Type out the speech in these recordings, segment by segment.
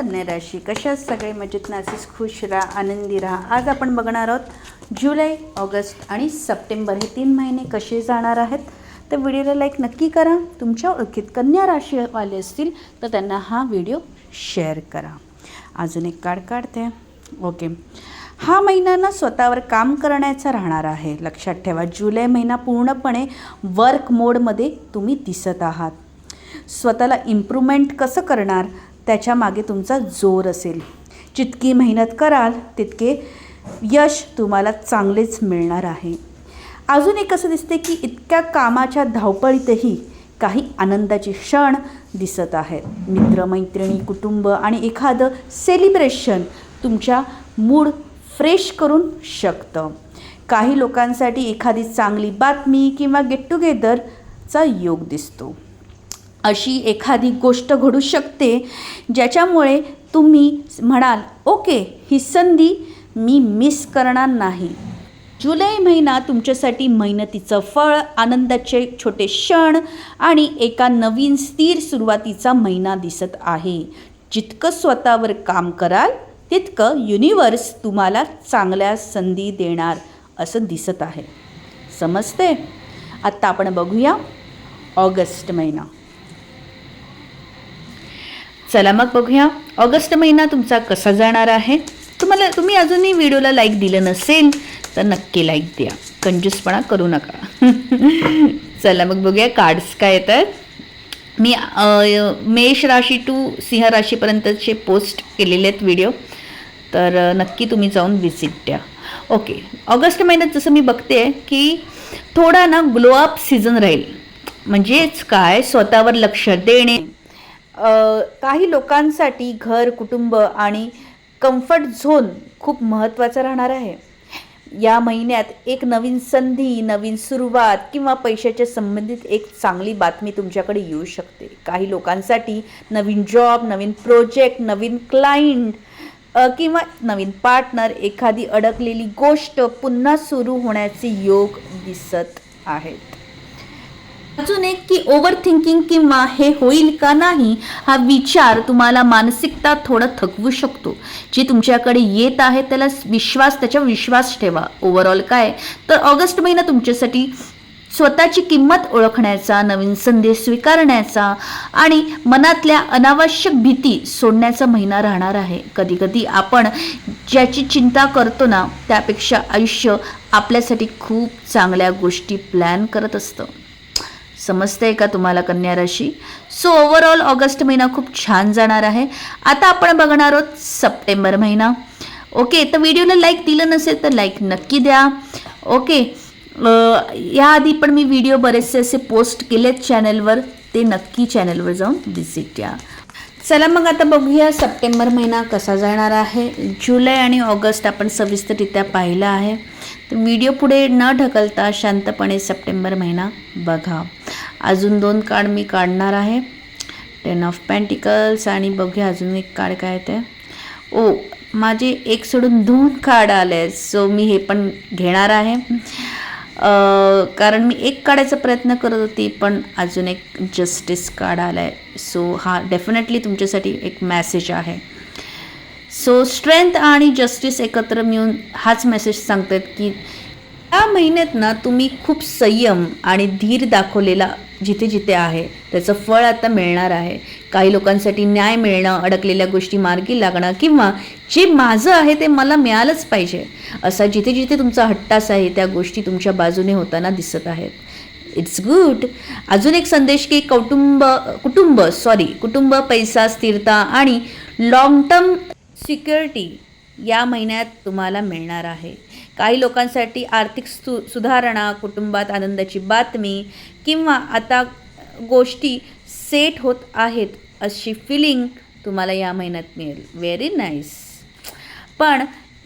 कन्या राशी कशा सगळे मजेत नासीस खुश राहा आनंदी राहा। आज आपण बघणार आहोत जुलै, ऑगस्ट आणि सप्टेंबर हे 3 महिने कसे जाणार आहेत। तर व्हिडिओला लाईक नक्की करा। तुमच्या ओळखीत कन्या राशीवाले असतील तर त्यांना हा व्हिडिओ शेअर करा। अजून एक कार्ड काढते। ओके, हा महिना ना स्वतःवर काम करण्याचा राहणार आहे। लक्षात ठेवा, जुलै महिना पूर्णपणे वर्क मोडमध्ये तुम्ही दिसत आहात। स्वतःला इम्प्रूव्हमेंट कसं करणार त्याच्या मागे तुमचा जोर असेल। जितकी मेहनत कराल तितके यश तुम्हाला चांगलेच मिळणार आहे। अजून एक असं दिसते की इतक्या कामाच्या धावपळीतही काही आनंदाचे क्षण दिसत आहेत। मित्रमैत्रिणी, कुटुंब आणि एखादं सेलिब्रेशन तुमच्या मूड फ्रेश करून शकतं। काही लोकांसाठी एखादी चांगली बातमी किंवा गेट टुगेदरचा योग दिसतो। अशी एखादी गोष्ट घडू शकते ज्याच्यामुळे तुम्ही म्हणाल, ओके, ही संधी मी मिस करणार नाही। जुलै महिना तुमच्यासाठी मेहनतीचं फळ, आनंदाचे छोटे क्षण आणि एका नवीन स्थिर सुरुवातीचा महिना दिसत आहे। जितकं स्वतःवर काम कराल तितकं युनिवर्स तुम्हाला चांगल्या संधी देणार असं दिसत आहे। समजते? आत्ता आपण बघूया ऑगस्ट महिना। चला मग बघूया ऑगस्ट महिना तुमचा कसा जाणार आहे। तुम्ही अजूनही व्हिडिओला लाईक दिलं नसेल तर नक्की लाईक द्या, कंजूसपणा करू नका। चला मग बघूया कार्ड्स काय येतात। मी मेष राशी टू सिंह राशीपर्यंतचे पोस्ट केलेले आहेत व्हिडिओ, तर नक्की तुम्ही जाऊन विजिट द्या। ओके, ऑगस्ट महिन्यात जसं मी बघते की थोडा ना ग्लो अप सीझन राहील। म्हणजेच काय, स्वतःवर लक्ष देणे। काही लोकांसाठी घर, कुटुंब आणि कम्फर्ट झोन खूप महत्त्वाचा राहणार आहे। या महिन्यात एक नवीन संधी, नवीन सुरुवात किंवा पैशाच्या संबंधित एक चांगली बातमी तुमच्याकडे येऊ शकते। काही लोकांसाठी नवीन जॉब, नवीन प्रोजेक्ट, नवीन क्लायंट किंवा नवीन पार्टनर, एखादी अडकलेली गोष्ट पुन्हा सुरू होण्याचे योग दिसत आहेत। अजून एक की ओव्हर थिंकिंग किंवा हे होईल का नाही हा विचार तुम्हाला मानसिकता थोडं थकवू शकतो। जे तुमच्याकडे येत आहे त्याच्यावर विश्वास ठेवा। ओव्हरऑल काय, तर ऑगस्ट महिना तुमच्यासाठी स्वतःची किंमत ओळखण्याचा, नवीन संदेश स्वीकारण्याचा आणि मनातल्या अनावश्यक भीती सोडण्याचा महिना राहणार आहे। कधी कधी आपण ज्याची चिंता करतो ना त्यापेक्षा आयुष्य आपल्यासाठी खूप चांगल्या गोष्टी प्लॅन करत असतं। समजते का तुम्हाला कन्या राशी? सो ओव्हरऑल ऑगस्ट महिना खूप छान जाणार आहे। आता आपण बघणार आहोत सप्टेंबर महिना। ओके, तर व्हिडिओला लाईक दिलं नसेल तर लाईक नक्की द्या। ओके, याआधी पण मी व्हिडिओ बरेचसे असे पोस्ट केलेत चॅनलवर, ते नक्की चॅनलवर जाऊन व्हिजिट द्या। चला मग आता बघूया सप्टेंबर महिना कसा जाणार आहे। जुलै आणि ऑगस्ट आपण सविस्तररित्या पाहिला आहे, तर व्हिडिओ पुढे न ढकलता शांतपणे सप्टेंबर महिना बघा। अजून 2 कार्ड मी काढणार आहे, 10 ऑफ पेंटिकल्स आणि बघूया अजून एक कार्ड काय येते। माझे एक सोडून 2 कार्ड आले, सो मी हे पण घेणार आहे। कारण मी एक काढायचा प्रयत्न करत होती पण अजून एक जस्टिस कार्ड आला आहे। सो हा डेफिनेटली तुमच्यासाठी एक मेसेज आहे। सो स्ट्रेंथ आणि जस्टिस एकत्र मिळून हाच मेसेज सांगतात की या महिन्यात ना तुम्ही खूप संयम आणि धीर दाखवलेला जिथे जिथे आहे त्याचं फळ आता मिळणार आहे। काही लोकांसाठी न्याय मिळणं, अडकलेल्या गोष्टी मार्गी लागणं किंवा जे माझं आहे ते मला मिळालंच पाहिजे असा जिथे जिथे तुमचा हट्टास आहे त्या गोष्टी तुमच्या बाजूने होताना दिसत आहेत। It's good. अजून एक संदेश की कुटुंब, पैसा, स्थिरता आणि लॉंग टर्म सिक्युरिटी या महिन्यात तुम्हाला मिळणार आहे। काही लोकांसाठी आर्थिक सुधारणा, कुटुंबात आनंदाची बातमी किंवा आता गोष्टी सेट होत आहेत अशी फिलिंग तुम्हाला या महिन्यात मिळेल। Very nice. पण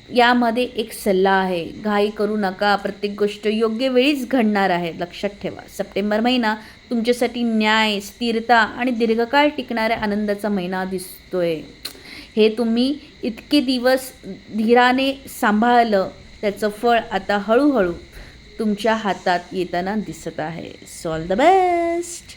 यामध्ये एक सल्ला आहे, घाई करू नका, प्रत्येक गोष्ट योग्य वेळीच घडणार आहे। लक्षात ठेवा, सप्टेंबर महिना तुमच्यासाठी न्याय, स्थिरता आणि दीर्घकाळ टिकणाऱ्या आनंदाचा महिना दिसतोय। हे तुम्ही इतके दिवस धीराने सांभाळलं त्याचं फळ आता हळूहळू तुमच्या हातात येताना दिसत आहे। So all the best.